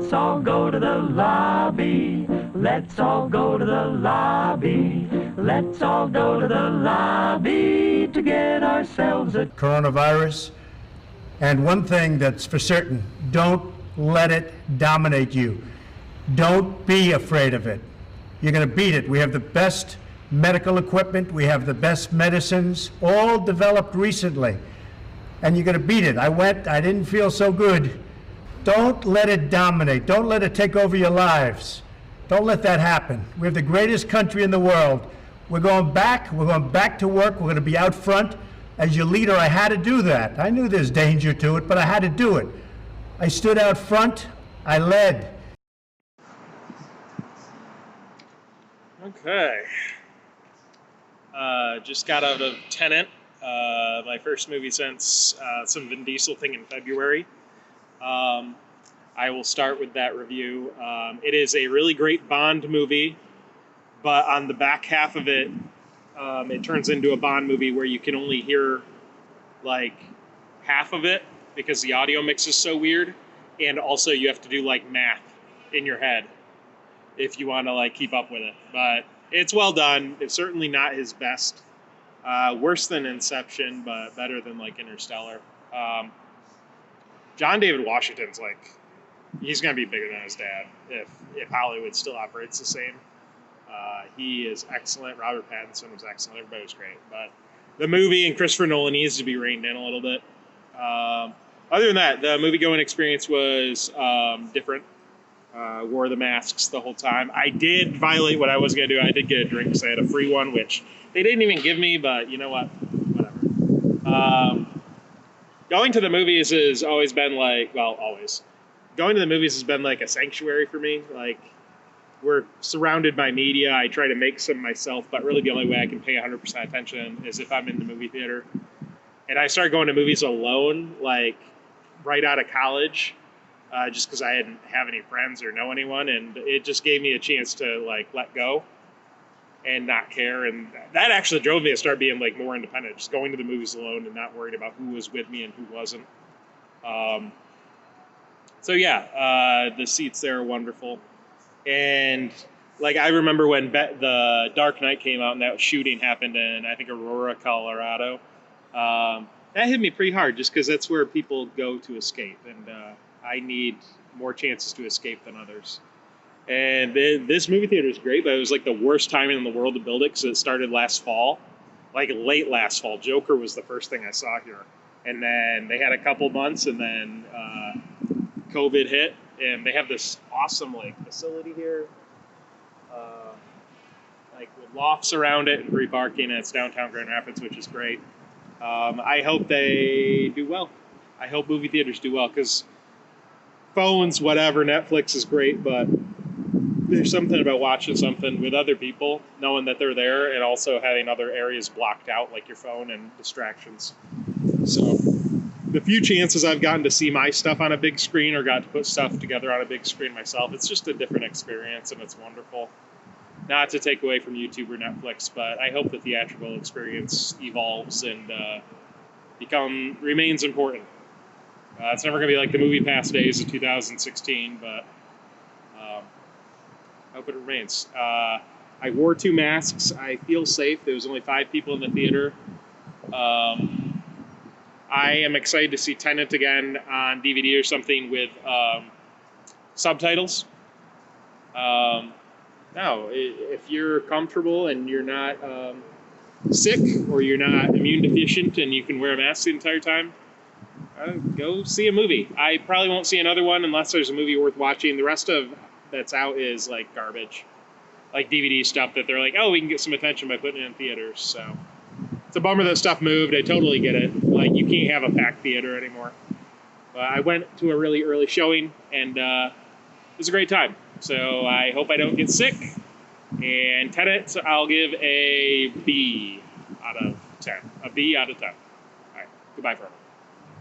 Let's all go to the lobby. Let's all go to the lobby. Let's all go to the lobby to get ourselves a coronavirus. And one thing that's for certain, don't let it dominate you. Don't be afraid of it. You're going to beat it. We have the best medical equipment. We have the best medicines, all developed recently. And you're going to beat it. I didn't feel so good. Don't let it dominate. Don't let it take over your lives. Don't let that happen. We have the greatest country in the world. We're going back to work. We're going to be out front. As your leader, I had to do that. I knew there's danger to it, but I had to do it. I stood out front. I led. Okay. Just got out of Tenet, my first movie since some Vin Diesel thing in February. I will start with that review. It is a really great Bond movie, but on the back half of it, it turns into a Bond movie where you can only hear like half of it because the audio mix is so weird, and also you have to do like math in your head if you want to like keep up with it. But it's well done. It's certainly not his best. Worse than Inception, but better than like Interstellar. John David Washington's like, he's gonna be bigger than his dad if Hollywood still operates the same. He is excellent. Robert Pattinson was excellent. Everybody was great. But the movie and Christopher Nolan needs to be reined in a little bit. Other than that, the movie-going experience was different. Wore the masks the whole time. I did violate what I was going to do. I did get a drink because I had a free one, which they didn't even give me, but you know what? Whatever. Going to the movies has always been like, well, always. Going to the movies has been like a sanctuary for me. Like, we're surrounded by media. I try to make some myself, but really the only way I can pay 100% attention is if I'm in the movie theater. And I started going to movies alone, like, right out of college. Just because I didn't have any friends or know anyone, and it just gave me a chance to like let go and not care, and that actually drove me to start being like more independent, just going to the movies alone and not worried about who was with me and who wasn't. So yeah, the seats there are wonderful, and like I remember when the Dark Knight came out and that shooting happened in I think Aurora, Colorado. That hit me pretty hard just because that's where people go to escape, and I need more chances to escape than others. And this movie theater is great, but it was like the worst timing in the world to build it because it started last fall, like late last fall. Joker was the first thing I saw here. And then they had a couple months, and then COVID hit, and they have this awesome like facility here, like with lofts around it and free parking, and it's downtown Grand Rapids, which is great. I hope they do well. I hope movie theaters do well, because phones, whatever, Netflix is great, but there's something about watching something with other people, knowing that they're there, and also having other areas blocked out, like your phone and distractions. So the few chances I've gotten to see my stuff on a big screen or got to put stuff together on a big screen myself, it's just a different experience, and it's wonderful. Not to take away from YouTube or Netflix, but I hope the theatrical experience evolves and remains important. It's never going to be like the movie pass days of 2016, but I hope it remains. I wore 2 masks. I feel safe. There was only 5 people in the theater. I am excited to see Tenet again on DVD or something with subtitles. Now, if you're comfortable and you're not sick or you're not immune deficient and you can wear a mask the entire time, go see a movie. I probably won't see another one unless there's a movie worth watching. The rest of that's out is like garbage, like DVD stuff that they're like, oh, we can get some attention by putting it in theaters. So it's a bummer that stuff moved. I totally get it. Like, you can't have a packed theater anymore. But I went to a really early showing, and it was a great time. So I hope I don't get sick. And Tenet, I'll give a B out of 10. A B out of 10. All right. Goodbye forever.